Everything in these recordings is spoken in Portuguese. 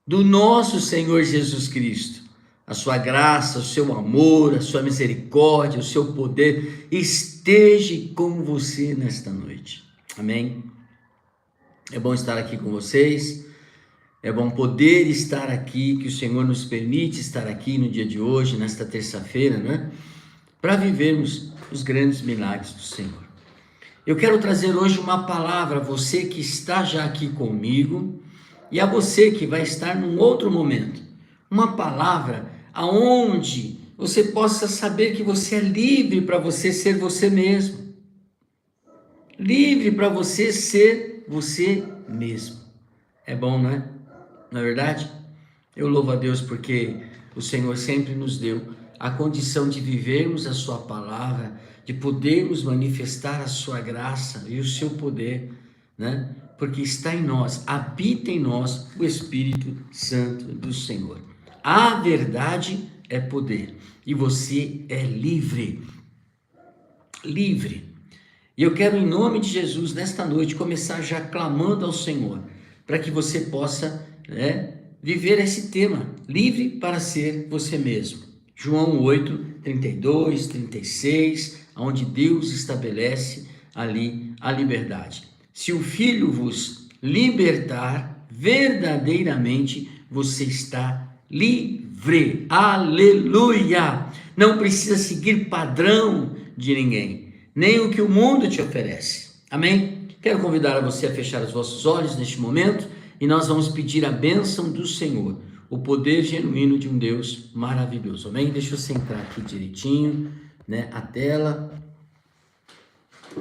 do nosso Senhor Jesus Cristo, a sua graça, o seu amor, a sua misericórdia, o seu poder esteja com você nesta noite. Amém? É bom estar aqui com vocês, é bom poder estar aqui, que o Senhor nos permite estar aqui no dia de hoje, nesta terça-feira, né? Para vivermos os grandes milagres do Senhor. Eu quero trazer hoje uma palavra a você que está já aqui comigo e a você que vai estar num outro momento. Uma palavra aonde você possa saber que você é livre para você ser você mesmo. Livre para você ser você mesmo. É bom, não é? Não é verdade? Eu louvo a Deus porque o Senhor sempre nos deu a condição de vivermos a sua palavra, de podermos manifestar a sua graça e o seu poder, né? Porque está em nós, habita em nós o Espírito Santo do Senhor. A verdade é poder e você é livre. Livre. E eu quero, em nome de Jesus, nesta noite, começar já clamando ao Senhor, para que você possa, viver esse tema, livre para ser você mesmo. João 8, 32, 36, onde Deus estabelece ali a liberdade. Se o Filho vos libertar, verdadeiramente você está livre. Aleluia! Não precisa seguir padrão de ninguém, nem o que o mundo te oferece. Amém? Quero convidar você a fechar os vossos olhos neste momento e nós vamos pedir a bênção do Senhor, o poder genuíno de um Deus maravilhoso. Amém? Deixa eu centrar aqui direitinho, a tela,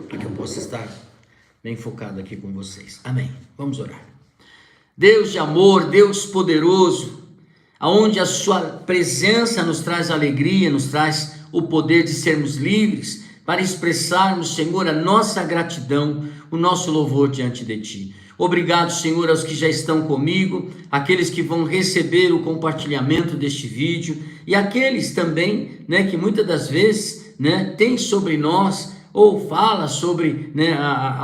para que eu possa estar bem focado aqui com vocês. Amém? Vamos orar. Deus de amor, Deus poderoso, aonde a sua presença nos traz alegria, nos traz o poder de sermos livres, para expressarmos, Senhor, a nossa gratidão, o nosso louvor diante de Ti. Obrigado, Senhor, aos que já estão comigo, aqueles que vão receber o compartilhamento deste vídeo e aqueles também, que muitas das vezes, tem sobre nós ou fala sobre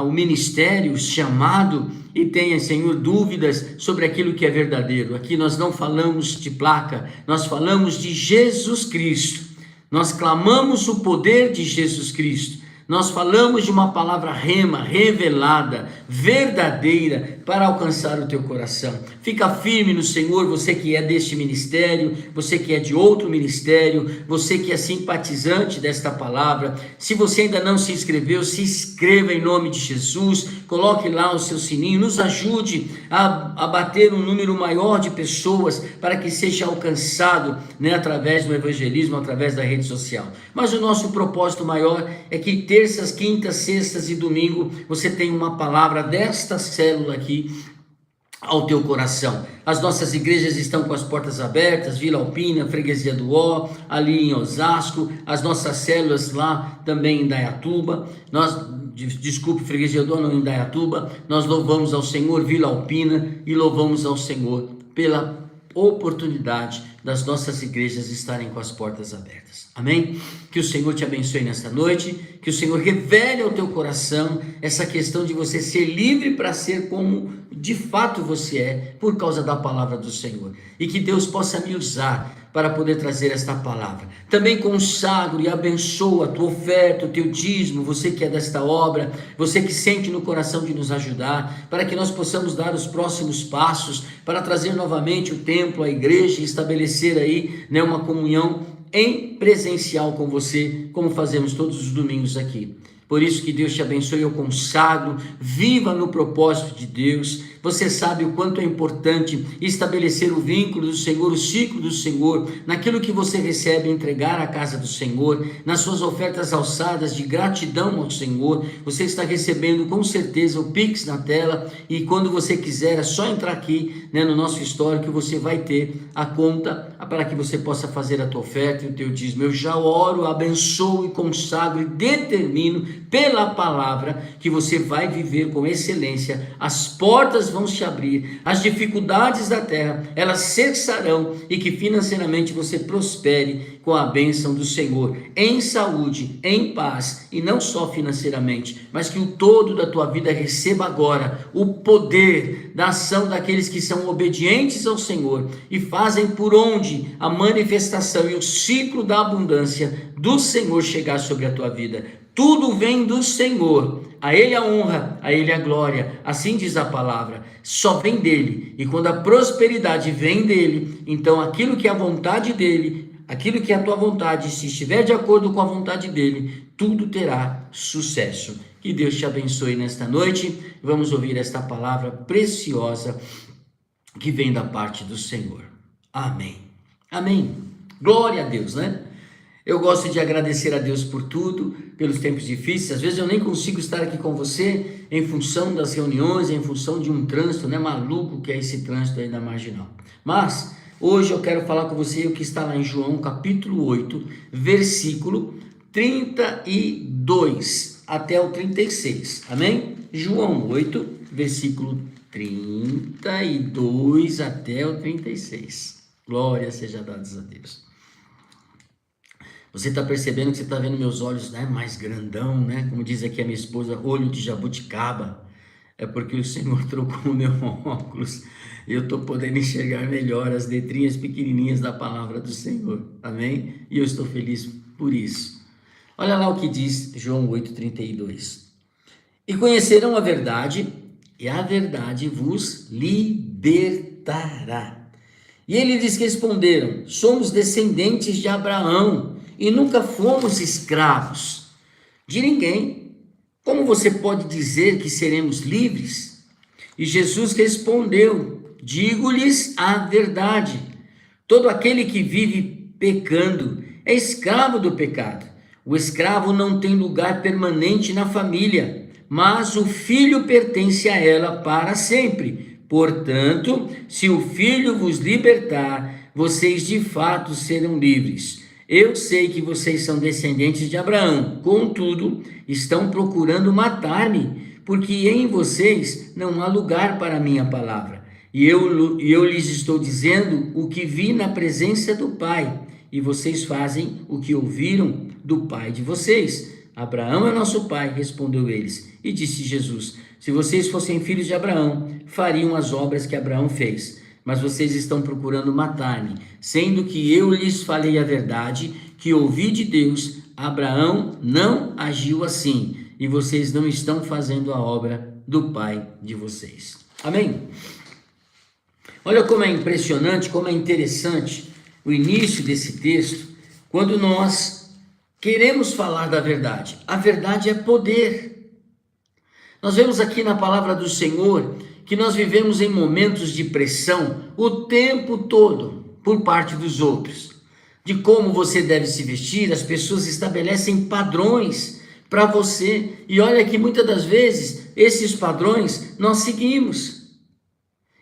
o ministério, o chamado e tenha, Senhor, dúvidas sobre aquilo que é verdadeiro. Aqui nós não falamos de placa, nós falamos de Jesus Cristo. Nós clamamos o poder de Jesus Cristo. Nós falamos de uma palavra rema, revelada, verdadeira, para alcançar o teu coração. Fica firme no Senhor, você que é deste ministério, você que é de outro ministério, você que é simpatizante desta palavra. Se você ainda não se inscreveu, se inscreva em nome de Jesus, coloque lá o seu sininho, nos ajude a bater um número maior de pessoas para que seja alcançado, através do evangelismo, através da rede social. Mas o nosso propósito maior é que terças, quintas, sextas e domingo você tem uma palavra desta célula aqui ao teu coração. As nossas igrejas estão com as portas abertas, Vila Alpina, Freguesia do Ó, ali em Osasco, as nossas células lá também em Indaiatuba, Freguesia do Ó, não, em Indaiatuba, nós louvamos ao Senhor, Vila Alpina, e louvamos ao Senhor pela oportunidade das nossas igrejas estarem com as portas abertas. Amém? Que o Senhor te abençoe nesta noite, que o Senhor revele ao teu coração essa questão de você ser livre para ser como de fato você é, por causa da palavra do Senhor, e que Deus possa me usar para poder trazer esta palavra. Também consagro e abençoo a tua oferta, o teu dízimo, você que é desta obra, você que sente no coração de nos ajudar, para que nós possamos dar os próximos passos, para trazer novamente o templo, a igreja, e estabelecer aí uma comunhão em presencial com você, como fazemos todos os domingos aqui. Por isso que Deus te abençoe, eu consagro, viva no propósito de Deus. Você sabe o quanto é importante estabelecer o vínculo do Senhor, o ciclo do Senhor, naquilo que você recebe, entregar à casa do Senhor, nas suas ofertas alçadas de gratidão ao Senhor. Você está recebendo com certeza o Pix na tela, e quando você quiser é só entrar aqui no nosso histórico que você vai ter a conta para que você possa fazer a tua oferta e o teu dízimo. Eu já oro, abençoo e consagro e determino pela palavra que você vai viver com excelência as portas vão se abrir, as dificuldades da terra, elas cessarão e que financeiramente você prospere com a bênção do Senhor, em saúde, em paz e não só financeiramente, mas que o todo da tua vida receba agora o poder da ação daqueles que são obedientes ao Senhor e fazem por onde a manifestação e o ciclo da abundância do Senhor chegar sobre a tua vida. Tudo vem do Senhor, a Ele a honra, a Ele a glória, assim diz a palavra, só vem dEle, e quando a prosperidade vem dEle, então aquilo que é a vontade dEle, aquilo que é a tua vontade, se estiver de acordo com a vontade dEle, tudo terá sucesso. Que Deus te abençoe nesta noite, vamos ouvir esta palavra preciosa que vem da parte do Senhor. Amém. Amém. Glória a Deus, né? Eu gosto de agradecer a Deus por tudo, pelos tempos difíceis. Às vezes eu nem consigo estar aqui com você em função das reuniões, em função de um trânsito, né, maluco que é esse trânsito aí da Marginal. Mas hoje eu quero falar com você o que está lá em João capítulo 8, versículo 32 até o 36. Amém? João 8, versículo 32 até o 36. Glória seja dada a Deus. Você está percebendo que você está vendo meus olhos, né, mais grandão, né? Como diz aqui a minha esposa, olho de jabuticaba. É porque o Senhor trocou o meu óculos e eu estou podendo enxergar melhor as letrinhas pequenininhas da palavra do Senhor. Amém? E eu estou feliz por isso. Olha lá o que diz João 8,32. E conhecerão a verdade, e a verdade vos libertará. E eles responderam, somos descendentes de Abraão, e nunca fomos escravos de ninguém. Como você pode dizer que seremos livres? E Jesus respondeu, digo-lhes a verdade. Todo aquele que vive pecando é escravo do pecado. O escravo não tem lugar permanente na família, mas o filho pertence a ela para sempre. Portanto, se o filho vos libertar, vocês de fato serão livres. Eu sei que vocês são descendentes de Abraão, contudo, estão procurando matar-me, porque em vocês não há lugar para a minha palavra. E eu lhes estou dizendo o que vi na presença do Pai, e vocês fazem o que ouviram do pai de vocês. Abraão é nosso pai, respondeu eles. E disse Jesus, se vocês fossem filhos de Abraão, fariam as obras que Abraão fez. Mas vocês estão procurando matar-me, sendo que eu lhes falei a verdade, que ouvi de Deus. Abraão não agiu assim, e vocês não estão fazendo a obra do pai de vocês. Amém? Olha como é impressionante, como é interessante o início desse texto, quando nós queremos falar da verdade. A verdade é poder. Nós vemos aqui na palavra do Senhor que nós vivemos em momentos de pressão o tempo todo por parte dos outros. De como você deve se vestir, as pessoas estabelecem padrões para você. E olha que muitas das vezes esses padrões nós seguimos.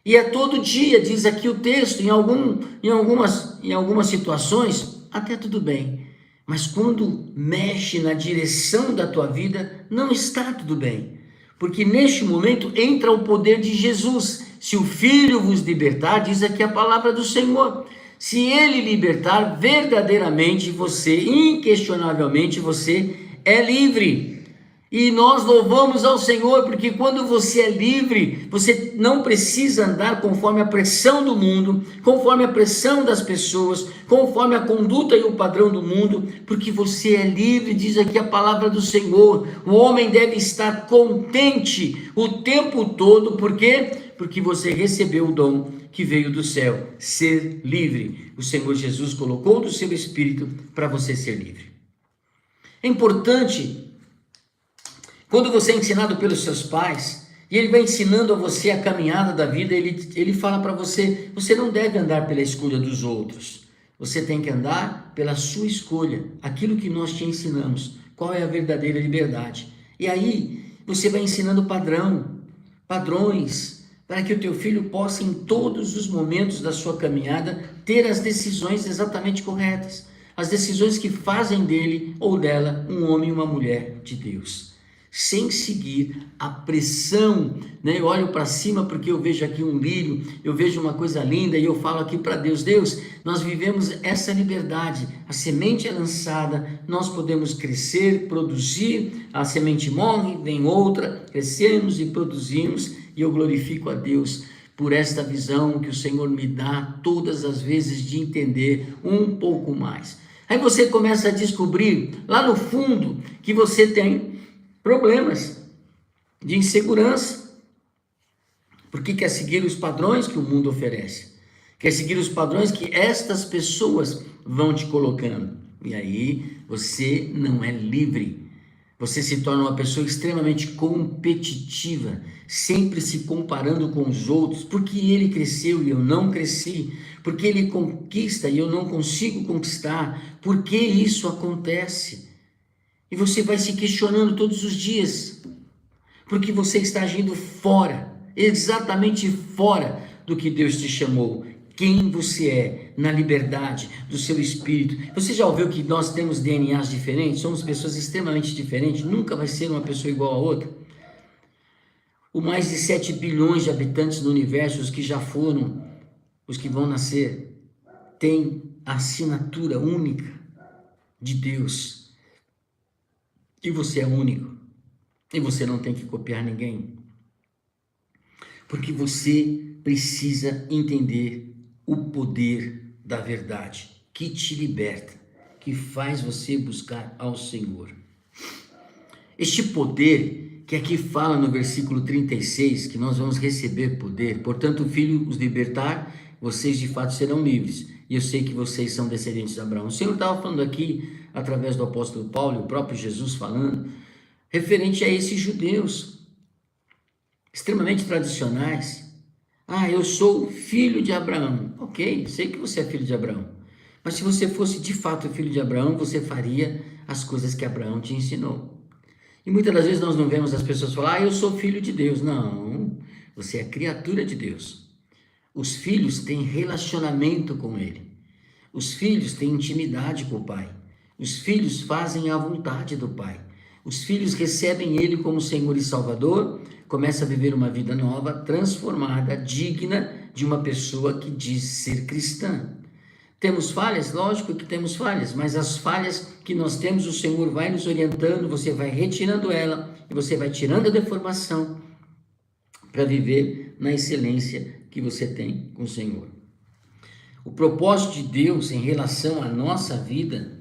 E é todo dia, diz aqui o texto, em algumas situações, até tudo bem. Mas quando mexe na direção da tua vida, não está tudo bem. Porque neste momento entra o poder de Jesus. Se o Filho vos libertar, diz aqui a palavra do Senhor. Se Ele libertar, verdadeiramente você, inquestionavelmente, você é livre. E nós louvamos ao Senhor, porque quando você é livre, você não precisa andar conforme a pressão do mundo, conforme a pressão das pessoas, conforme a conduta e o padrão do mundo, porque você é livre, diz aqui a palavra do Senhor. O homem deve estar contente o tempo todo, por quê? Porque você recebeu o dom que veio do céu, ser livre. O Senhor Jesus colocou do seu Espírito para você ser livre. É importante, quando você é ensinado pelos seus pais, e ele vai ensinando a você a caminhada da vida, ele fala para você, você não deve andar pela escolha dos outros, você tem que andar pela sua escolha, aquilo que nós te ensinamos, qual é a verdadeira liberdade. E aí, você vai ensinando padrões, para que o teu filho possa, em todos os momentos da sua caminhada, ter as decisões exatamente corretas, as decisões que fazem dele ou dela um homem e uma mulher de Deus. sem seguir a pressão, né? Eu olho para cima porque eu vejo aqui um lírio, eu vejo uma coisa linda e eu falo aqui para Deus, Deus, nós vivemos essa liberdade, a semente é lançada, nós podemos crescer, produzir, a semente morre, vem outra, crescemos e produzimos, e eu glorifico a Deus por esta visão que o Senhor me dá todas as vezes de entender um pouco mais. Aí você começa a descobrir lá no fundo que você tem problemas de insegurança, porque quer seguir os padrões que o mundo oferece, quer seguir os padrões que estas pessoas vão te colocando, e aí você não é livre, você se torna uma pessoa extremamente competitiva, sempre se comparando com os outros, porque ele cresceu e eu não cresci, porque ele conquista e eu não consigo conquistar, por que isso acontece? E você vai se questionando todos os dias, porque você está agindo fora, exatamente fora do que Deus te chamou. Quem você é na liberdade do seu espírito. Você já ouviu que nós temos DNAs diferentes? Somos pessoas extremamente diferentes, nunca vai ser uma pessoa igual a outra. O mais de 7 bilhões de habitantes no universo, os que já foram, os que vão nascer, têm a assinatura única de Deus. E você é único. E você não tem que copiar ninguém. Porque você precisa entender o poder da verdade, que te liberta, que faz você buscar ao Senhor. Este poder que aqui fala no versículo 36, que nós vamos receber poder, portanto o Filho os libertar, vocês de fato serão livres. E eu sei que vocês são descendentes de Abraão. O Senhor estava falando aqui, através do apóstolo Paulo, o próprio Jesus falando, referente a esses judeus, extremamente tradicionais. Eu sou filho de Abraão. Ok, sei que você é filho de Abraão. Mas se você fosse de fato filho de Abraão, você faria as coisas que Abraão te ensinou. E muitas das vezes nós não vemos as pessoas falar, eu sou filho de Deus. Não, você é criatura de Deus. Os filhos têm relacionamento com Ele. Os filhos têm intimidade com o Pai. Os filhos fazem a vontade do Pai. Os filhos recebem Ele como Senhor e Salvador, começam a viver uma vida nova, transformada, digna de uma pessoa que diz ser cristã. Temos falhas? Lógico que temos falhas, mas as falhas que nós temos, o Senhor vai nos orientando, você vai retirando ela, e você vai tirando a deformação, para viver na excelência que você tem com o Senhor. O propósito de Deus em relação à nossa vida,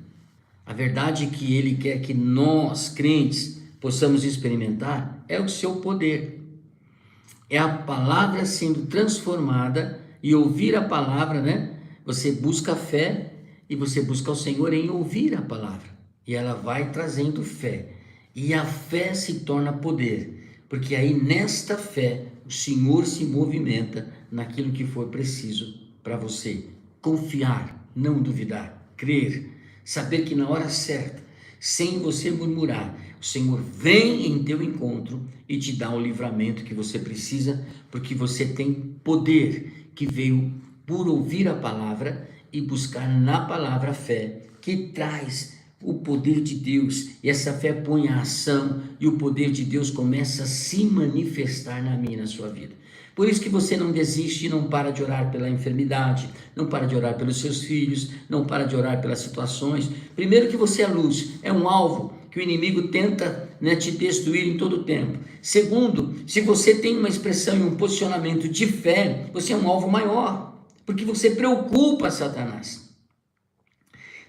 a verdade que Ele quer que nós, crentes, possamos experimentar, é o seu poder. É a palavra sendo transformada, e ouvir a palavra, né? Você busca a fé, e você busca o Senhor em ouvir a palavra. E ela vai trazendo fé. E a fé se torna poder. Porque aí nesta fé, o Senhor se movimenta naquilo que for preciso para você. Confiar, não duvidar, crer, saber que na hora certa, sem você murmurar, o Senhor vem em teu encontro e te dá o livramento que você precisa, porque você tem poder que veio por ouvir a palavra e buscar na palavra a fé, que traz o poder de Deus, e essa fé põe a ação, e o poder de Deus começa a se manifestar na minha e na sua vida. Por isso que você não desiste e não para de orar pela enfermidade, não para de orar pelos seus filhos, não para de orar pelas situações. Primeiro que você é luz, é um alvo que o inimigo tenta, te destruir em todo o tempo. Segundo, se você tem uma expressão e um posicionamento de fé, você é um alvo maior, porque você preocupa Satanás.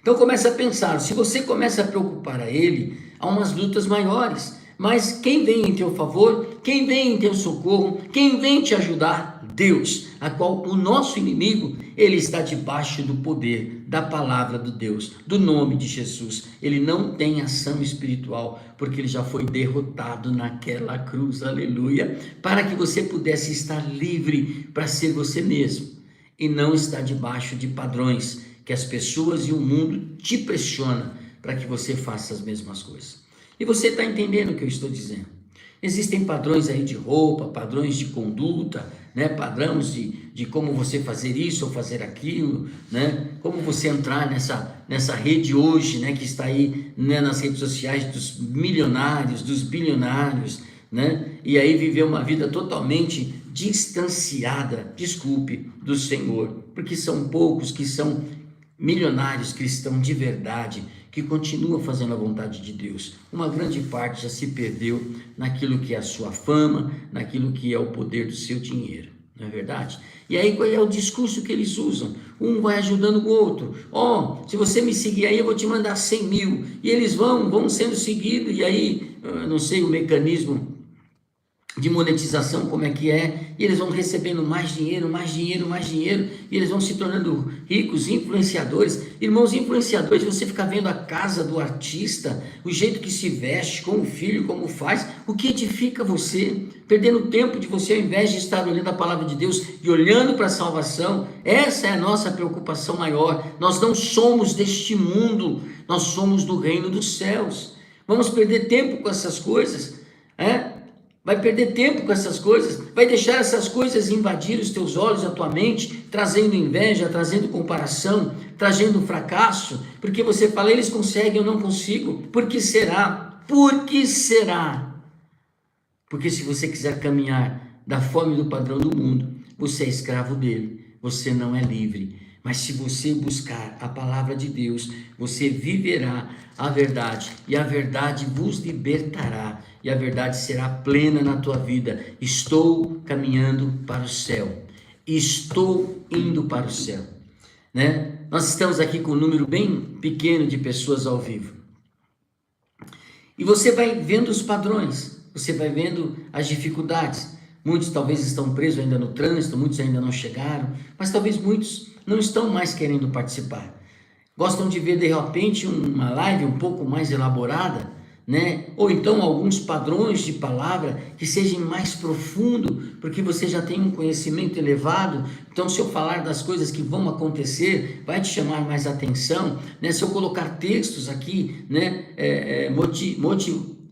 Então começa a pensar, se você começa a preocupar a ele, há umas lutas maiores. Mas quem vem em teu favor, quem vem em teu socorro, quem vem te ajudar? Deus, a qual o nosso inimigo, ele está debaixo do poder da palavra de Deus, do nome de Jesus. Ele não tem ação espiritual, porque ele já foi derrotado naquela cruz, aleluia, para que você pudesse estar livre para ser você mesmo, e não estar debaixo de padrões que as pessoas e o mundo te pressionam para que você faça as mesmas coisas. E você está entendendo o que eu estou dizendo? Existem padrões aí de roupa, padrões de conduta, né? Padrões de como você fazer isso ou fazer aquilo, né? Como você entrar nessa rede hoje, né? Que está aí, né? Nas redes sociais dos milionários, dos bilionários, né? E aí viver uma vida totalmente distanciada, desculpe, do Senhor, porque são poucos que são milionários cristãos de verdade, que continuam fazendo a vontade de Deus. Uma grande parte já se perdeu naquilo que é a sua fama, naquilo que é o poder do seu dinheiro, não é verdade? E aí qual é o discurso que eles usam? Um vai ajudando o outro. Se você me seguir aí, eu vou te mandar 100 mil. E eles vão sendo seguidos, e aí, eu não sei o mecanismo de monetização, como é que é, e eles vão recebendo mais dinheiro, e eles vão se tornando ricos, influenciadores. Irmãos, influenciadores, você fica vendo a casa do artista, o jeito que se veste, como o filho, como faz, o que edifica você, perdendo tempo de você, ao invés de estar olhando a palavra de Deus e olhando para a salvação. Essa é a nossa preocupação maior. Nós não somos deste mundo, nós somos do reino dos céus. Vamos perder tempo com essas coisas, Vai perder tempo com essas coisas, vai deixar essas coisas invadir os teus olhos, a tua mente, trazendo inveja, trazendo comparação, trazendo fracasso, porque você fala, eles conseguem, eu não consigo. Por que será? Por que será? Porque se você quiser caminhar da forma e do padrão do mundo, você é escravo dele, você não é livre. Mas se você buscar a palavra de Deus, você viverá a verdade, e a verdade vos libertará, e a verdade será plena na tua vida. Estou caminhando para o céu, estou indo para o céu, né? Nós estamos aqui com um número bem pequeno de pessoas ao vivo, e você vai vendo os padrões, você vai vendo as dificuldades. Muitos talvez estão presos ainda no trânsito, muitos ainda não chegaram, mas talvez muitos não estão mais querendo participar. Gostam de ver de repente uma live um pouco mais elaborada, né? Ou então alguns padrões de palavra que sejam mais profundo, porque você já tem um conhecimento elevado. Então, se eu falar das coisas que vão acontecer, vai te chamar mais atenção, né? Se eu colocar textos aqui, né?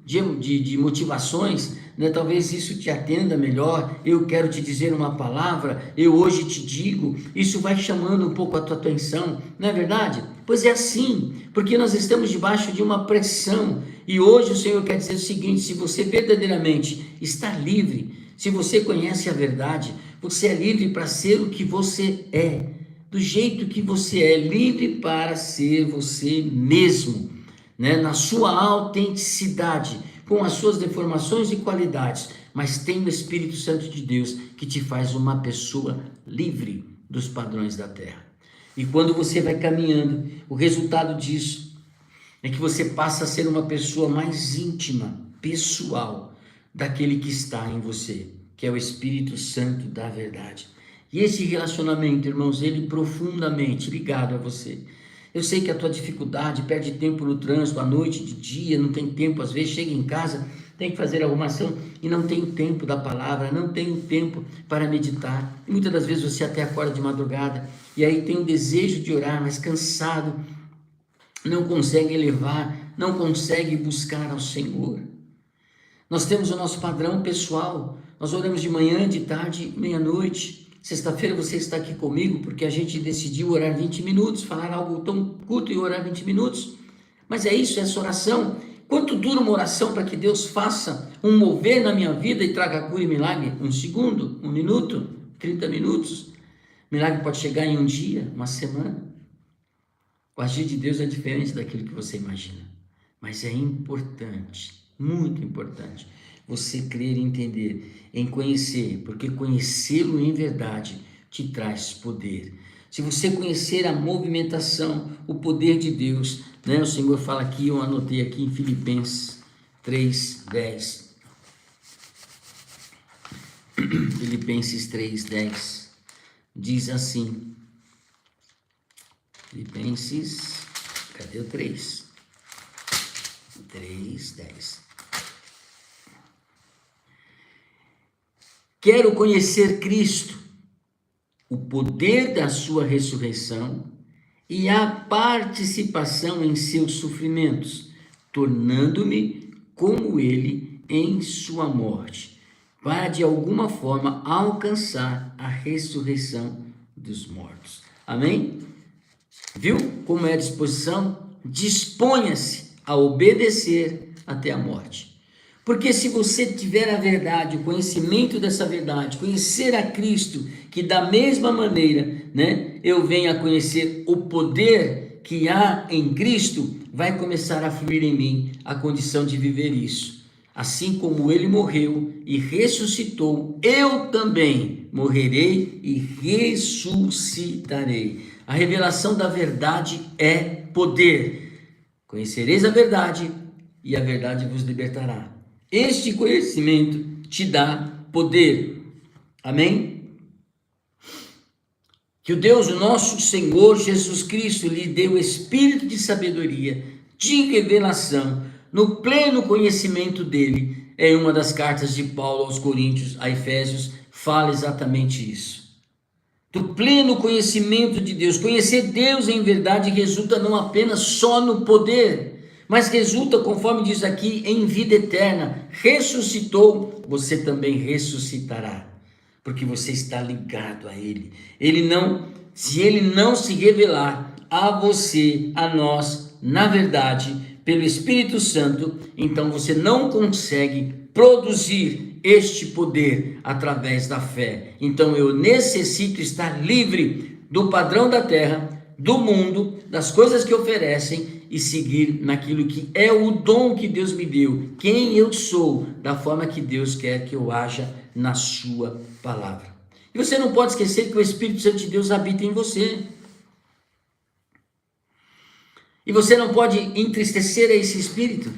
De motivações, né? Talvez isso te atenda melhor. Eu quero te dizer uma palavra, eu hoje te digo, isso vai chamando um pouco a tua atenção, não é verdade? Pois é assim, porque nós estamos debaixo de uma pressão, e hoje o Senhor quer dizer o seguinte: se você verdadeiramente está livre, se você conhece a verdade, você é livre para ser o que você é, do jeito que você é, livre para ser você mesmo, né? Na sua autenticidade, com as suas deformações e qualidades, mas tem o Espírito Santo de Deus que te faz uma pessoa livre dos padrões da terra. E quando você vai caminhando, o resultado disso é que você passa a ser uma pessoa mais íntima, pessoal, daquele que está em você, que é o Espírito Santo da verdade. E esse relacionamento, irmãos, ele é profundamente ligado a você. Eu sei que a tua dificuldade, perde tempo no trânsito, à noite, de dia, não tem tempo, às vezes chega em casa, tem que fazer arrumação e não tem o tempo da palavra, não tem o tempo para meditar. E muitas das vezes você até acorda de madrugada e aí tem o desejo de orar, mas cansado, não consegue elevar, não consegue buscar ao Senhor. Nós temos o nosso padrão pessoal, nós oramos de manhã, de tarde, meia-noite. Sexta-feira você está aqui comigo porque a gente decidiu orar 20 minutos, falar algo tão curto e orar 20 minutos. Mas é isso, é essa oração. Quanto dura uma oração para que Deus faça um mover na minha vida e traga cura e milagre? 1 segundo, 1 minuto, 30 minutos. Milagre pode chegar em um dia, uma semana. O agir de Deus é diferente daquilo que você imagina. Mas é importante, muito importante, você crer e entender, em conhecer, porque conhecê-lo em verdade te traz poder. Se você conhecer a movimentação, o poder de Deus, né? O Senhor fala aqui, eu anotei aqui em Filipenses 3:10. Filipenses 3:10 diz assim. Filipenses, cadê o 3? 3:10. Quero conhecer Cristo, o poder da sua ressurreição e a participação em seus sofrimentos, tornando-me como ele em sua morte, para de alguma forma alcançar a ressurreição dos mortos. Amém? Viu como é a disposição? Disponha-se a obedecer até a morte. Porque se você tiver a verdade, o conhecimento dessa verdade, conhecer a Cristo, que da mesma maneira, né, eu venho a conhecer o poder que há em Cristo, vai começar a fluir em mim a condição de viver isso. Assim como ele morreu e ressuscitou, eu também morrerei e ressuscitarei. A revelação da verdade é poder. Conhecereis a verdade e a verdade vos libertará. Este conhecimento te dá poder. Amém? Que o Deus, o nosso Senhor Jesus Cristo, lhe dê o espírito de sabedoria, de revelação, no pleno conhecimento dele. Em uma das cartas de Paulo aos Coríntios, a Efésios, fala exatamente isso. Do pleno conhecimento de Deus. Conhecer Deus em verdade resulta não apenas só no poder, mas resulta, conforme diz aqui, em vida eterna. Ressuscitou, você também ressuscitará, porque você está ligado a Ele. Se Ele não se revelar a você, a nós, na verdade, pelo Espírito Santo, então você não consegue produzir este poder através da fé. Então eu necessito estar livre do padrão da terra, do mundo, das coisas que oferecem, e seguir naquilo que é o dom que Deus me deu, quem eu sou, da forma que Deus quer que eu haja na sua palavra. E você não pode esquecer que o Espírito Santo de Deus habita em você. E você não pode entristecer a esse Espírito.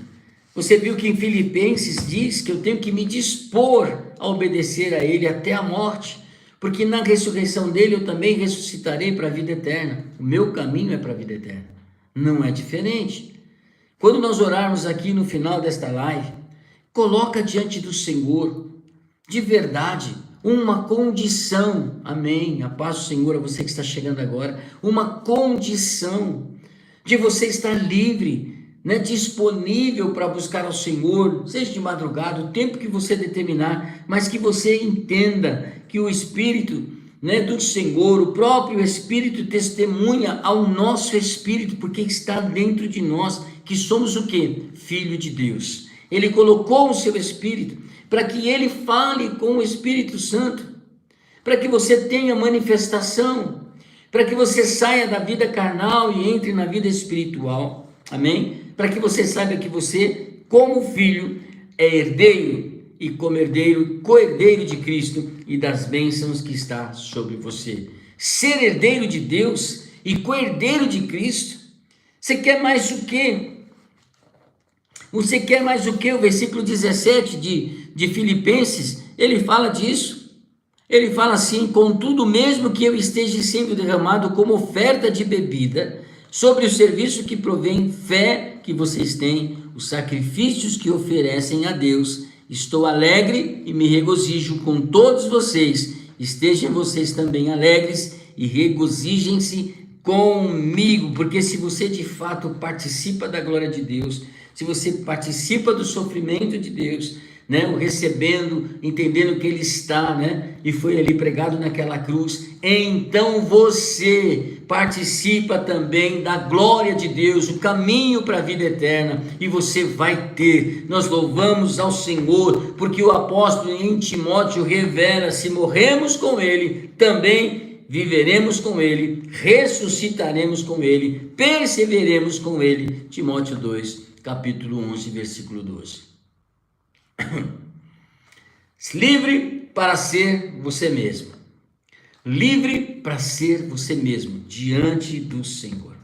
Você viu que em Filipenses diz que eu tenho que me dispor a obedecer a Ele até a morte, porque na ressurreição dele eu também ressuscitarei para a vida eterna. O meu caminho é para a vida eterna. Não é diferente. Quando nós orarmos aqui no final desta live, coloca diante do Senhor, de verdade, uma condição. Amém. A paz do Senhor a você que está chegando agora. Uma condição de você estar livre, né, disponível para buscar ao Senhor, seja de madrugada, o tempo que você determinar, mas que você entenda que o Espírito, né, do Senhor, o próprio Espírito testemunha ao nosso Espírito, porque está dentro de nós, que somos o quê? Filho de Deus. Ele colocou o seu Espírito para que ele fale com o Espírito Santo, para que você tenha manifestação, para que você saia da vida carnal e entre na vida espiritual. Amém? Para que você saiba que você, como filho, é herdeiro, e como herdeiro, co-herdeiro de Cristo e das bênçãos que está sobre você. Ser herdeiro de Deus e co-herdeiro de Cristo, você quer mais o quê? Você quer mais o quê? O versículo 17 de Filipenses, ele fala disso. Ele fala assim: contudo, mesmo que eu esteja sendo derramado como oferta de bebida, sobre o serviço que provém fé que vocês têm, os sacrifícios que oferecem a Deus, estou alegre e me regozijo com todos vocês. Estejam vocês também alegres e regozijem-se comigo, porque se você de fato participa da glória de Deus, se você participa do sofrimento de Deus, né, o recebendo, entendendo que ele está, né, e foi ali pregado naquela cruz, então você participa também da glória de Deus, o caminho para a vida eterna, e você vai ter. Nós louvamos ao Senhor, porque o apóstolo em Timóteo revela: se morremos com ele, também viveremos com ele, ressuscitaremos com ele, perseveremos com ele. Timóteo 2, capítulo 11, versículo 12. Livre para ser você mesmo. Livre para ser você mesmo diante do Senhor.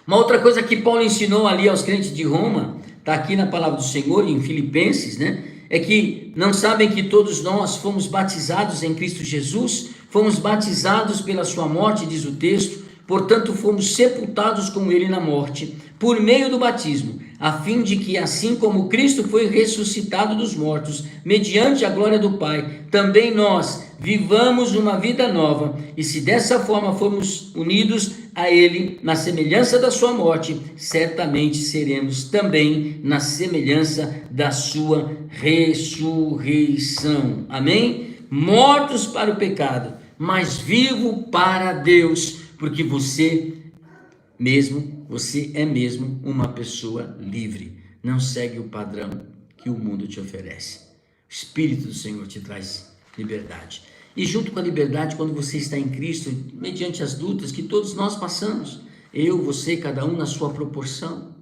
Uma outra coisa que Paulo ensinou ali aos crentes de Roma, está aqui na palavra do Senhor, em Filipenses, né? É que não sabem que todos nós fomos batizados em Cristo Jesus, fomos batizados pela sua morte, diz o texto, portanto fomos sepultados com ele na morte, por meio do batismo, a fim de que, assim como Cristo foi ressuscitado dos mortos, mediante a glória do Pai, também nós vivamos uma vida nova, e se dessa forma formos unidos a Ele na semelhança da sua morte, certamente seremos também na semelhança da sua ressurreição. Amém? Mortos para o pecado, mas vivo para Deus, porque você é mesmo uma pessoa livre. Não segue o padrão que o mundo te oferece. O Espírito do Senhor te traz liberdade. E junto com a liberdade, quando você está em Cristo, mediante as lutas que todos nós passamos, eu, você, cada um na sua proporção,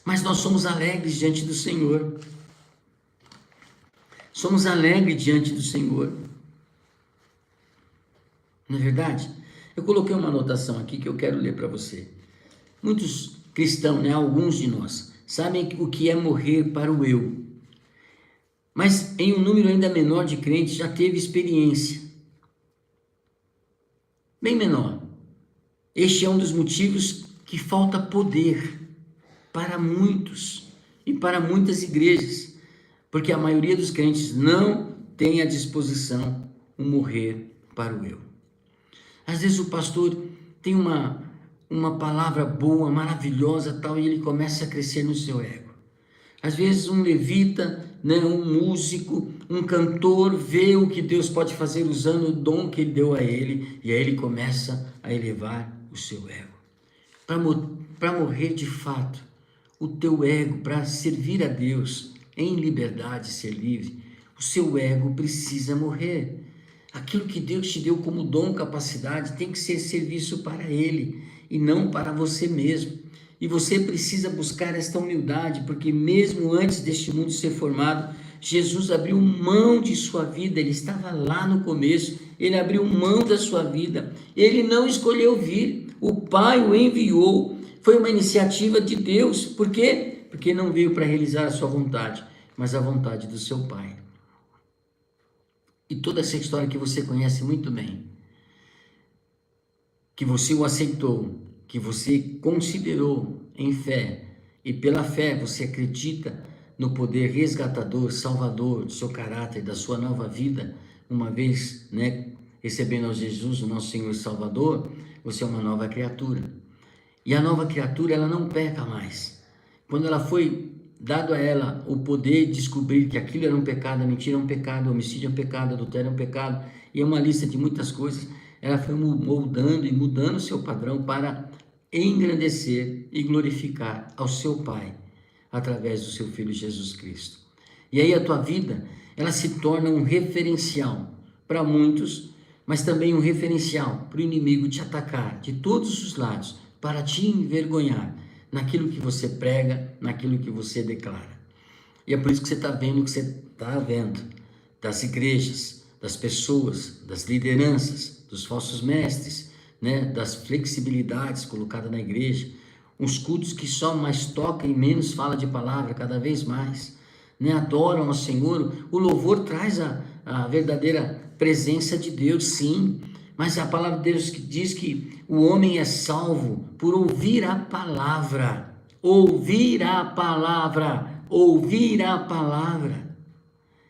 mas nós somos alegres diante do Senhor. Somos alegres diante do Senhor. Não é verdade? Eu coloquei uma anotação aqui que eu quero ler para você. Muitos cristãos, né, alguns de nós, sabem o que é morrer para o eu. Mas em um número ainda menor de crentes já teve experiência. Bem menor. Este é um dos motivos que falta poder para muitos e para muitas igrejas. Porque a maioria dos crentes não tem à disposição o morrer para o eu. Às vezes o pastor tem uma palavra boa, maravilhosa, tal, e ele começa a crescer no seu ego. Às vezes um levita, né, um músico, um cantor, vê o que Deus pode fazer usando o dom que ele deu a ele, e aí ele começa a elevar o seu ego. Para morrer de fato, o teu ego, para servir a Deus em liberdade, ser livre, o seu ego precisa morrer. Aquilo que Deus te deu como dom, capacidade, tem que ser serviço para Ele e não para você mesmo. E você precisa buscar esta humildade, porque mesmo antes deste mundo ser formado, Jesus abriu mão de sua vida. Ele estava lá no começo, ele abriu mão da sua vida, ele não escolheu vir, o Pai o enviou, foi uma iniciativa de Deus. Por quê? Porque não veio para realizar a sua vontade, mas a vontade do seu Pai. E toda essa história que você conhece muito bem, que você o aceitou, que você considerou em fé, e pela fé você acredita no poder resgatador, salvador do seu caráter, da sua nova vida, uma vez, né, recebendo a Jesus, o nosso Senhor e Salvador, você é uma nova criatura. E a nova criatura, ela não peca mais. Quando ela foi dado a ela o poder de descobrir que aquilo era um pecado, a mentira é um pecado, o homicídio é um pecado, o adultério é um pecado, e é uma lista de muitas coisas, ela foi moldando e mudando o seu padrão para engrandecer e glorificar ao seu Pai, através do seu Filho Jesus Cristo. E aí a tua vida, ela se torna um referencial para muitos, mas também um referencial para o inimigo te atacar de todos os lados, para te envergonhar naquilo que você prega, naquilo que você declara. E é por isso que você está vendo o que você está vendo, das igrejas, das pessoas, das lideranças, dos falsos mestres, né, das flexibilidades colocadas na igreja, uns cultos que só mais tocam e menos fala de palavra, cada vez mais, né, adoram ao Senhor. O louvor traz a verdadeira presença de Deus, sim, mas a palavra de Deus que diz que o homem é salvo por ouvir a palavra, ouvir a palavra, ouvir a palavra.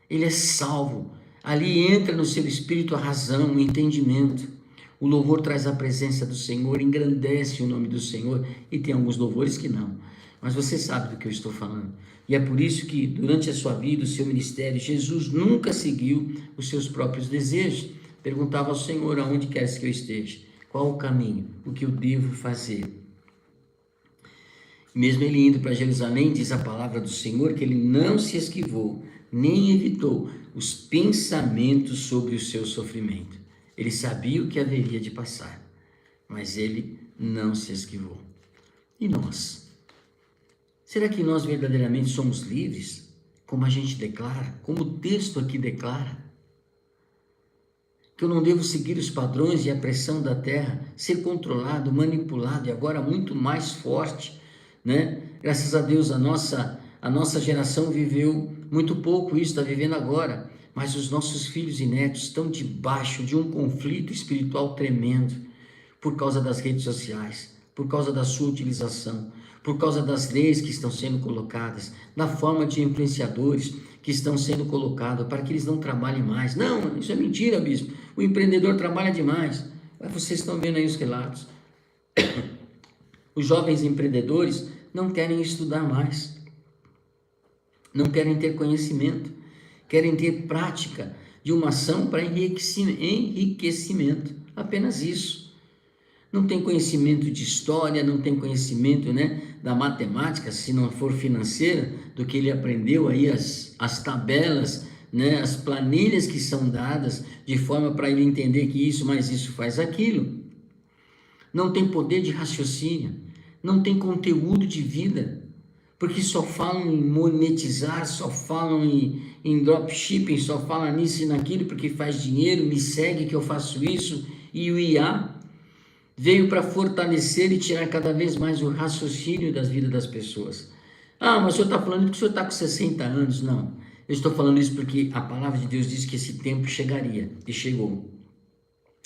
Ele é salvo, ali entra no seu espírito a razão, o entendimento. O louvor traz a presença do Senhor, engrandece o nome do Senhor, e tem alguns louvores que não, mas você sabe do que eu estou falando. E é por isso que durante a sua vida, o seu ministério, Jesus nunca seguiu os seus próprios desejos. Perguntava ao Senhor: aonde queres que eu esteja? Qual o caminho? O que eu devo fazer? Mesmo ele indo para Jerusalém, diz a palavra do Senhor que ele não se esquivou, nem evitou os pensamentos sobre o seu sofrimento. Ele sabia o que haveria de passar, mas ele não se esquivou. E nós? Será que nós verdadeiramente somos livres, como a gente declara, como o texto aqui declara? Que eu não devo seguir os padrões e a pressão da terra, ser controlado, manipulado, e agora muito mais forte, né? Graças a Deus a nossa geração viveu muito pouco isso, está vivendo agora, mas os nossos filhos e netos estão debaixo de um conflito espiritual tremendo, por causa das redes sociais, por causa da sua utilização, por causa das leis que estão sendo colocadas, da forma de influenciadores que estão sendo colocados, para que eles não trabalhem mais. Não, isso é mentira, bispo. O empreendedor trabalha demais. Mas vocês estão vendo aí os relatos. Os jovens empreendedores não querem estudar mais, não querem ter conhecimento, querem ter prática de uma ação para enriquecimento, apenas isso. Não tem conhecimento de história, não tem conhecimento, da matemática, se não for financeira, do que ele aprendeu aí, as tabelas, as planilhas que são dadas, de forma para ele entender que isso mais isso faz aquilo. Não tem poder de raciocínio, não tem conteúdo de vida, porque só falam em monetizar, só falam em dropshipping, só falam nisso e naquilo, porque faz dinheiro, me segue que eu faço isso. E o IA veio para fortalecer e tirar cada vez mais o raciocínio das vidas das pessoas. Ah, mas o senhor está falando porque o senhor está com 60 anos. Não, eu estou falando isso porque a palavra de Deus diz que esse tempo chegaria, e chegou.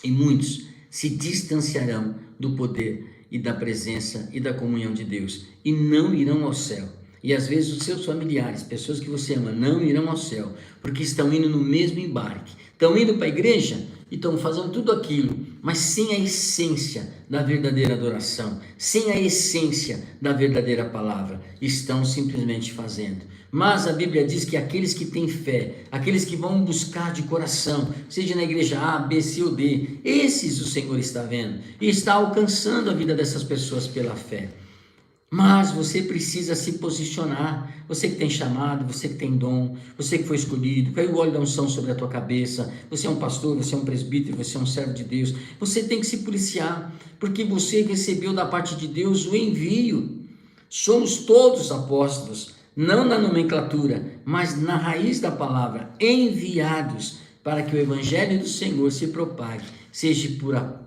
E muitos se distanciarão do poder e da presença e da comunhão de Deus, e não irão ao céu. E às vezes os seus familiares, pessoas que você ama, não irão ao céu, porque estão indo no mesmo embarque, estão indo para a igreja e estão fazendo tudo aquilo, mas sem a essência da verdadeira adoração, sem a essência da verdadeira palavra, estão simplesmente fazendo. Mas a Bíblia diz que aqueles que têm fé, aqueles que vão buscar de coração, seja na igreja A, B, C ou D, esses o Senhor está vendo e está alcançando a vida dessas pessoas pela fé. Mas você precisa se posicionar, você que tem chamado, você que tem dom, você que foi escolhido, caiu o óleo da unção sobre a tua cabeça, você é um pastor, você é um presbítero, você é um servo de Deus, você tem que se policiar, porque você recebeu da parte de Deus o envio. Somos todos apóstolos, não na nomenclatura, mas na raiz da palavra, enviados para que o evangelho do Senhor se propague, seja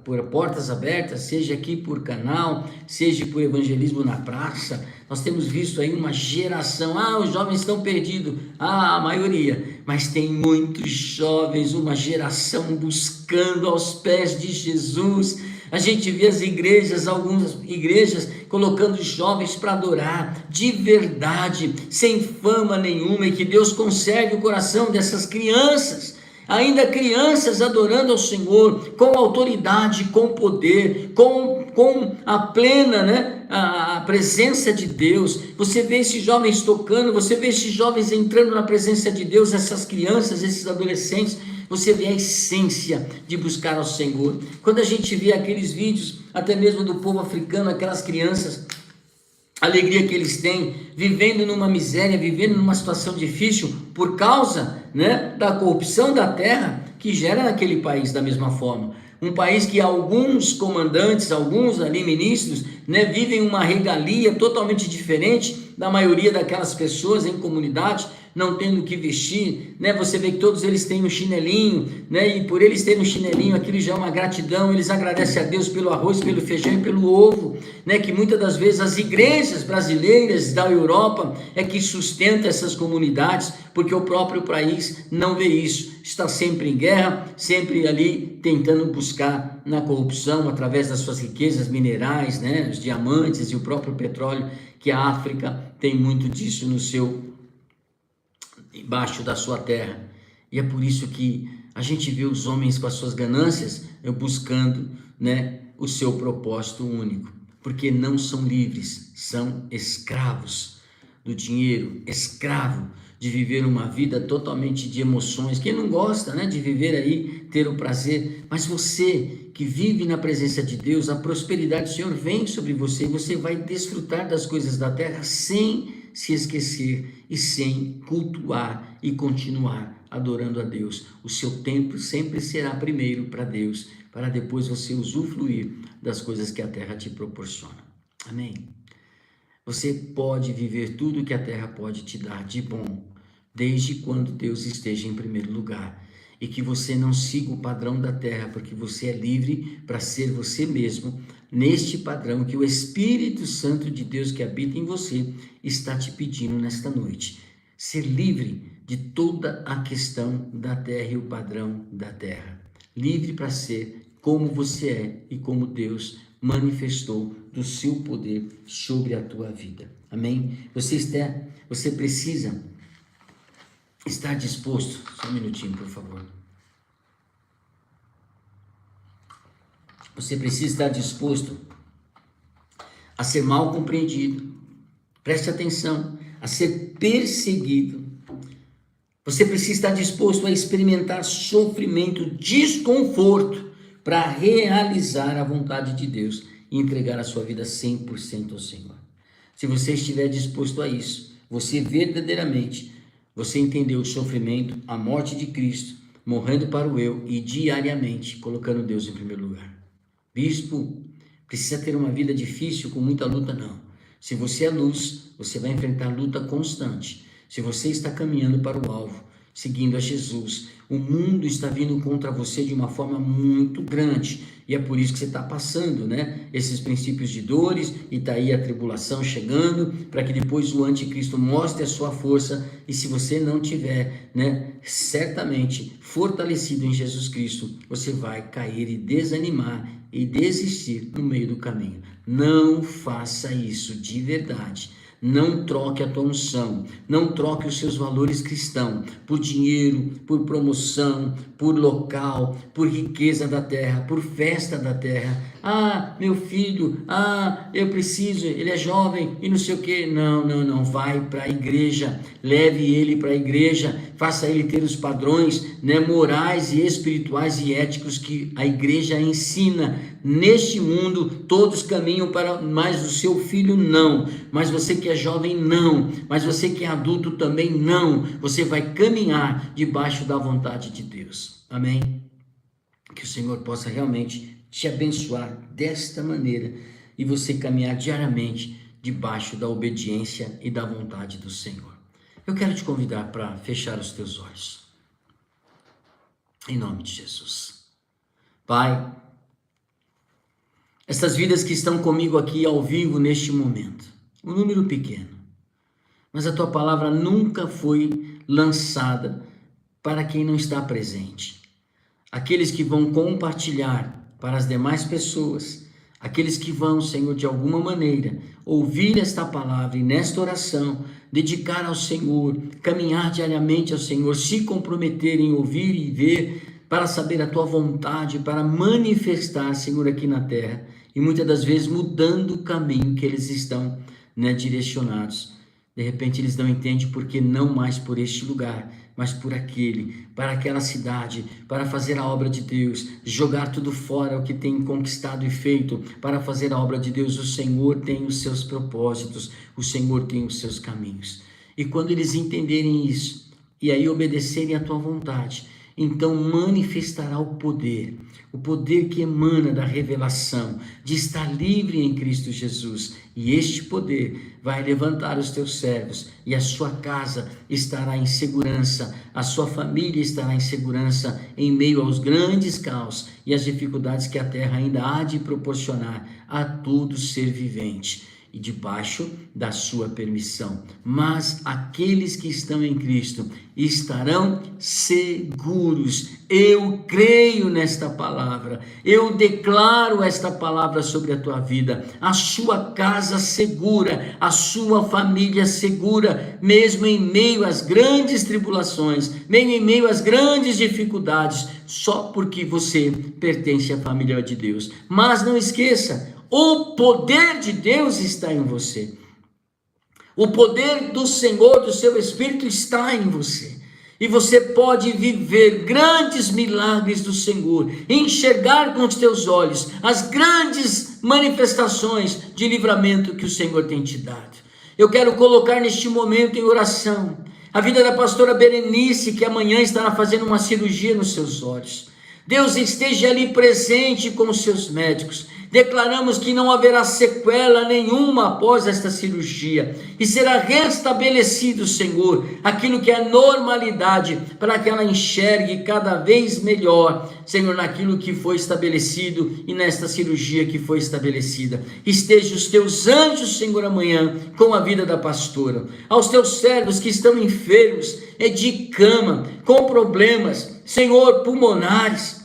por portas abertas, seja aqui por canal, seja por evangelismo na praça. Nós temos visto aí uma geração, os jovens estão perdidos, a maioria, mas tem muitos jovens, uma geração buscando aos pés de Jesus. A gente vê as igrejas, algumas igrejas colocando jovens para adorar de verdade, sem fama nenhuma, e que Deus conserve o coração dessas crianças, ainda crianças adorando ao Senhor com autoridade, com poder, com a plena, a presença de Deus. Você vê esses jovens tocando, você vê esses jovens entrando na presença de Deus, essas crianças, esses adolescentes. Você vê a essência de buscar ao Senhor. Quando a gente vê aqueles vídeos, até mesmo do povo africano, aquelas crianças, a alegria que eles têm, vivendo numa miséria, vivendo numa situação difícil, por causa, da corrupção da terra que gera naquele país da mesma forma. Um país que alguns comandantes, alguns ali ministros, vivem uma regalia totalmente diferente da maioria daquelas pessoas em comunidade, não tendo o que vestir, você vê que todos eles têm um chinelinho, e por eles terem um chinelinho, aquilo já é uma gratidão. Eles agradecem a Deus pelo arroz, pelo feijão e pelo ovo, que muitas das vezes as igrejas brasileiras da Europa é que sustenta essas comunidades, porque o próprio país não vê isso, está sempre em guerra, sempre ali tentando buscar na corrupção, através das suas riquezas minerais, os diamantes e o próprio petróleo, que a África tem muito disso embaixo da sua terra. E é por isso que a gente vê os homens com as suas ganâncias buscando, o seu propósito único, porque não são livres, são escravos do dinheiro, escravo de viver uma vida totalmente de emoções. Quem não gosta, de viver aí, ter o prazer, mas você que vive na presença de Deus, a prosperidade do Senhor vem sobre você, você vai desfrutar das coisas da terra sem se esquecer e sem cultuar e continuar adorando a Deus. O seu tempo sempre será primeiro para Deus, para depois você usufruir das coisas que a terra te proporciona. Amém? Você pode viver tudo que a terra pode te dar de bom, desde quando Deus esteja em primeiro lugar. E que você não siga o padrão da terra, porque você é livre para ser você mesmo, neste padrão que o Espírito Santo de Deus que habita em você está te pedindo nesta noite. Ser livre de toda a questão da terra e o padrão da terra. Livre para ser como você é e como Deus manifestou do seu poder sobre a tua vida. Amém? Você precisa estar disposto. Só um minutinho, por favor. Você precisa estar disposto a ser mal compreendido. Preste atenção, a ser perseguido. Você precisa estar disposto a experimentar sofrimento, desconforto, para realizar a vontade de Deus e entregar a sua vida 100% ao Senhor. Se você estiver disposto a isso, você entendeu o sofrimento, a morte de Cristo, morrendo para o eu e diariamente colocando Deus em primeiro lugar. Bispo, precisa ter uma vida difícil com muita luta? Não. Se você é luz, você vai enfrentar luta constante. Se você está caminhando para o alvo, seguindo a Jesus, o mundo está vindo contra você de uma forma muito grande. E é por isso que você está passando, esses princípios de dores, e está aí a tribulação chegando, para que depois o anticristo mostre a sua força. E se você não tiver, certamente fortalecido em Jesus Cristo, você vai cair e desanimar e desistir no meio do caminho. Não faça isso de verdade. Não troque a tua unção, não troque os seus valores cristãos por dinheiro, por promoção, por local, por riqueza da terra, por festa da terra. Ah, meu filho, eu preciso, ele é jovem e não sei o que. Não, vai para a igreja, leve ele para a igreja, faça ele ter os padrões, morais e espirituais e éticos que a igreja ensina. Neste mundo todos caminham para, mas o seu filho não, mas você que é jovem não, mas você que é adulto também não. Você vai caminhar debaixo da vontade de Deus. Amém? Que o Senhor possa realmente te abençoar desta maneira e você caminhar diariamente debaixo da obediência e da vontade do Senhor. Eu quero te convidar para fechar os teus olhos. Em nome de Jesus. Pai, essas vidas que estão comigo aqui ao vivo neste momento, um número pequeno, mas a tua palavra nunca foi lançada para quem não está presente. Aqueles que vão compartilhar para as demais pessoas, aqueles que vão, Senhor, de alguma maneira, ouvir esta palavra e nesta oração, dedicar ao Senhor, caminhar diariamente ao Senhor, se comprometer em ouvir e ver, para saber a tua vontade, para manifestar, Senhor, aqui na terra, e muitas das vezes mudando o caminho que eles estão, direcionados. De repente eles não entendem porque não mais por este lugar, mas por aquele, para aquela cidade, para fazer a obra de Deus, jogar tudo fora o que tem conquistado e feito, para fazer a obra de Deus. O Senhor tem os seus propósitos, o Senhor tem os seus caminhos. E quando eles entenderem isso, e aí obedecerem à tua vontade, então manifestará o poder que emana da revelação, de estar livre em Cristo Jesus. E este poder vai levantar os teus servos, e a sua casa estará em segurança, a sua família estará em segurança, em meio aos grandes caos e às dificuldades que a terra ainda há de proporcionar a todo ser vivente, e debaixo da sua permissão. Mas aqueles que estão em Cristo estarão seguros. Eu creio nesta palavra, eu declaro esta palavra sobre a tua vida, a sua casa segura, a sua família segura, mesmo em meio às grandes tribulações, mesmo em meio às grandes dificuldades, só porque você pertence à família de Deus. Mas não esqueça, o poder de Deus está em você. O poder do Senhor, do seu Espírito está em você. E você pode viver grandes milagres do Senhor, enxergar com os teus olhos as grandes manifestações de livramento que o Senhor tem te dado. Eu quero colocar neste momento em oração a vida da pastora Berenice, que amanhã estará fazendo uma cirurgia nos seus olhos. Deus esteja ali presente com os seus médicos. Declaramos que não haverá sequela nenhuma após esta cirurgia, e será restabelecido, Senhor, aquilo que é normalidade, para que ela enxergue cada vez melhor, Senhor, naquilo que foi estabelecido e nesta cirurgia que foi estabelecida. Esteja os teus anjos, Senhor, amanhã com a vida da pastora. Aos teus servos que estão enfermos, de cama, com problemas, Senhor, pulmonares,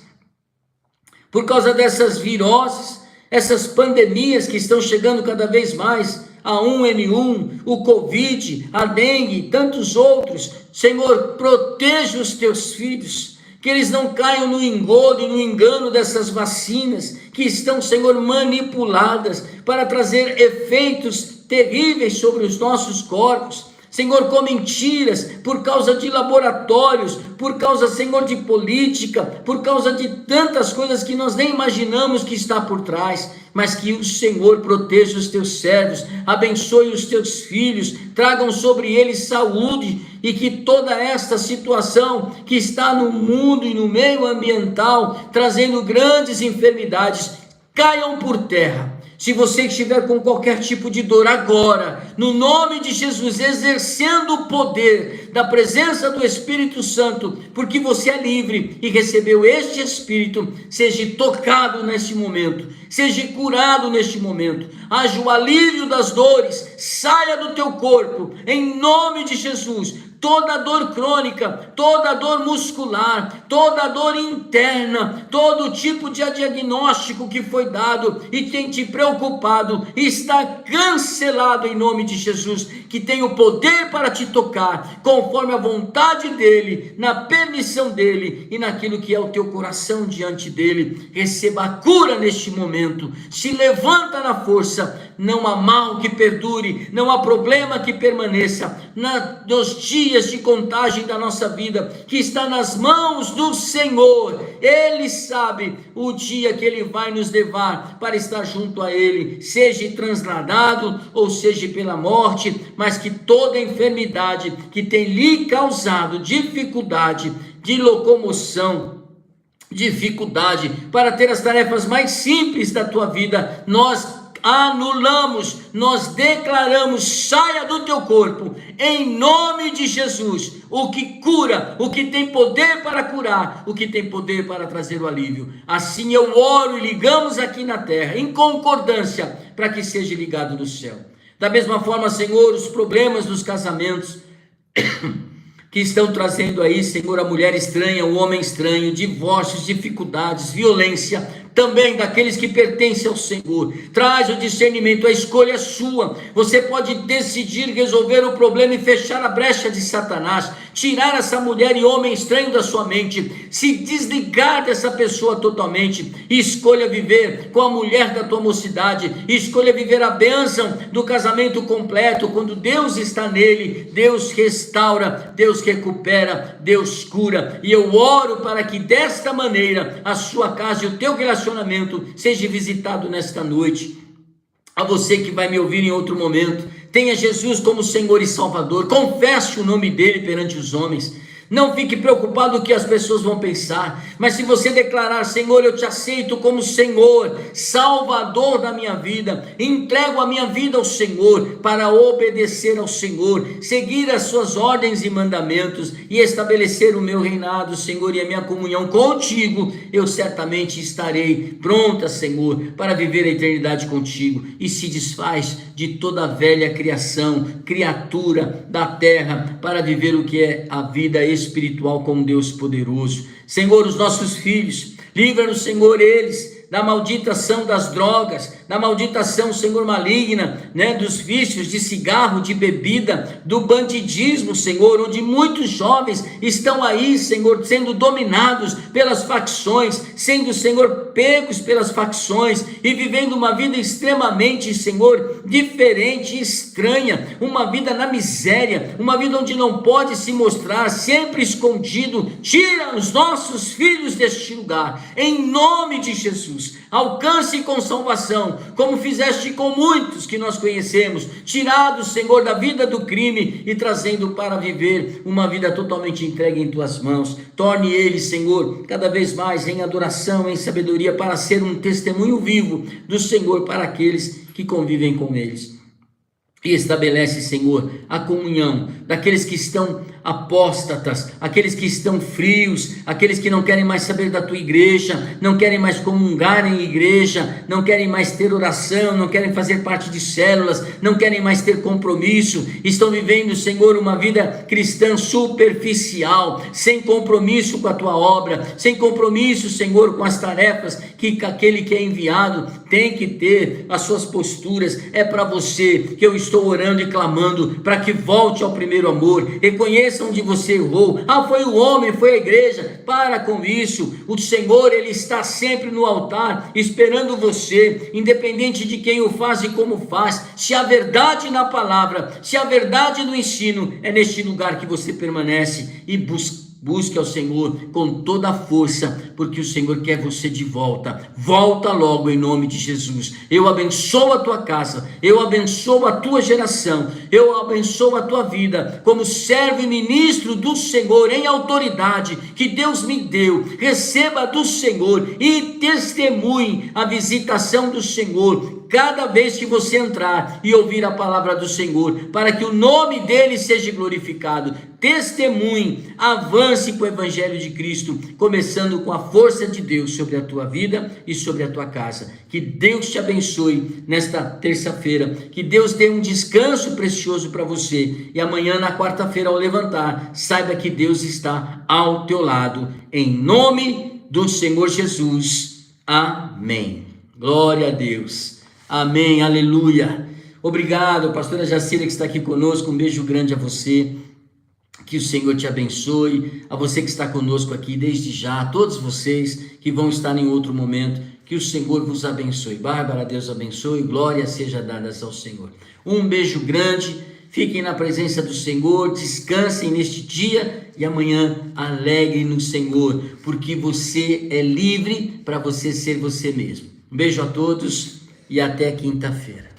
por causa dessas viroses, essas pandemias que estão chegando cada vez mais, a H1N1, o Covid, a dengue e tantos outros. Senhor, proteja os teus filhos, que eles não caiam no engodo e no engano dessas vacinas que estão, Senhor, manipuladas para trazer efeitos terríveis sobre os nossos corpos. Senhor, com mentiras, por causa de laboratórios, por causa, Senhor, de política, por causa de tantas coisas que nós nem imaginamos que está por trás, mas que o Senhor proteja os teus servos, abençoe os teus filhos, tragam sobre eles saúde, e que toda esta situação que está no mundo e no meio ambiental, trazendo grandes enfermidades, caiam por terra. Se você estiver com qualquer tipo de dor agora, no nome de Jesus, exercendo o poder da presença do Espírito Santo, porque você é livre e recebeu este Espírito, seja tocado neste momento, seja curado neste momento, haja o alívio das dores, saia do teu corpo, em nome de Jesus. Toda dor crônica, toda dor muscular, toda dor interna, todo tipo de diagnóstico que foi dado e tem te preocupado, está cancelado em nome de Jesus, que tem o poder para te tocar, conforme a vontade dele, na permissão dele e naquilo que é o teu coração diante dele. Receba a cura neste momento, se levanta na força. Não há mal que perdure, não há problema que permaneça nos dias de contagem da nossa vida, que está nas mãos do Senhor. Ele sabe o dia que Ele vai nos levar para estar junto a Ele, seja transladado ou seja pela morte, mas que toda enfermidade que tem lhe causado dificuldade de locomoção, dificuldade para ter as tarefas mais simples da tua vida, nós anulamos, nós declaramos, saia do teu corpo, em nome de Jesus, o que cura, o que tem poder para curar, o que tem poder para trazer o alívio. Assim eu oro e ligamos aqui na terra, em concordância, para que seja ligado no céu. Da mesma forma, Senhor, os problemas dos casamentos, que estão trazendo aí, Senhor, a mulher estranha, o homem estranho, divórcios, dificuldades, violência, também daqueles que pertencem ao Senhor. Traz o discernimento, a escolha é sua. Você pode decidir resolver o problema e fechar a brecha de Satanás, tirar essa mulher e homem estranho da sua mente, se desligar dessa pessoa totalmente. Escolha viver com a mulher da tua mocidade, escolha viver a bênção do casamento completo. Quando Deus está nele, Deus restaura, Deus recupera, Deus cura. E eu oro para que desta maneira a sua casa e o teu relacionamento seja visitado nesta noite. A você que vai me ouvir em outro momento, tenha Jesus como Senhor e Salvador, confesse o nome dele perante os homens. Não fique preocupado com o que as pessoas vão pensar, mas se você declarar: Senhor, eu te aceito como Senhor, Salvador da minha vida, entrego a minha vida ao Senhor, para obedecer ao Senhor, seguir as suas ordens e mandamentos, e estabelecer o meu reinado, Senhor, e a minha comunhão contigo, eu certamente estarei pronta, Senhor, para viver a eternidade contigo. E se desfaz de toda a velha criação, criatura da terra, para viver o que é a vida espiritual com Deus poderoso. Senhor, os nossos filhos, livra-nos, Senhor, eles da malditação das drogas, da malditação, Senhor, maligna, dos vícios de cigarro, de bebida, do bandidismo, Senhor, onde muitos jovens estão aí, Senhor, sendo dominados pelas facções, sendo, Senhor, pegos pelas facções e vivendo uma vida extremamente, Senhor, diferente e estranha, uma vida na miséria, uma vida onde não pode se mostrar, sempre escondido. Tira os nossos filhos deste lugar, em nome de Jesus. Alcance com salvação, como fizeste com muitos que nós conhecemos, tirados, Senhor, da vida do crime e trazendo para viver uma vida totalmente entregue em tuas mãos. Torne eles, Senhor, cada vez mais em adoração, em sabedoria, para ser um testemunho vivo do Senhor para aqueles que convivem com eles. E estabelece, Senhor, a comunhão daqueles que estão apóstatas, aqueles que estão frios, aqueles que não querem mais saber da tua igreja, não querem mais comungar em igreja, não querem mais ter oração, não querem fazer parte de células, não querem mais ter compromisso, estão vivendo, Senhor, uma vida cristã superficial, sem compromisso com a tua obra, sem compromisso, Senhor, com as tarefas que aquele que é enviado tem que ter, as suas posturas. É para você que eu estou orando e clamando, para que volte ao primeiro amor, reconheça onde você errou. Foi o homem, foi a igreja. Para com isso. O Senhor, Ele está sempre no altar, esperando você, independente de quem o faz e como faz. Se a verdade na palavra, se a verdade no ensino, é neste lugar que você permanece e busque ao Senhor com toda a força, porque o Senhor quer você de volta. Volta logo em nome de Jesus. Eu abençoo a tua casa, eu abençoo a tua geração, eu abençoo a tua vida como servo e ministro do Senhor em autoridade que Deus me deu. Receba do Senhor e testemunhe a visitação do Senhor cada vez que você entrar e ouvir a palavra do Senhor, para que o nome dele seja glorificado. Testemunhe, avance com o evangelho de Cristo, começando com a força de Deus sobre a tua vida e sobre a tua casa. Que Deus te abençoe nesta terça-feira, que Deus dê um descanso precioso para você, e amanhã, na quarta-feira, ao levantar, saiba que Deus está ao teu lado, em nome do Senhor Jesus. Amém. Glória a Deus. Amém, aleluia. Obrigado, pastora Jacira, que está aqui conosco. Um beijo grande a você. Que o Senhor te abençoe. A você que está conosco aqui desde já, a todos vocês que vão estar em outro momento, que o Senhor vos abençoe. Bárbara, Deus abençoe. Glória seja dada ao Senhor. Um beijo grande. Fiquem na presença do Senhor. Descansem neste dia e amanhã alegrem no Senhor, porque você é livre para você ser você mesmo. Um beijo a todos e até quinta-feira.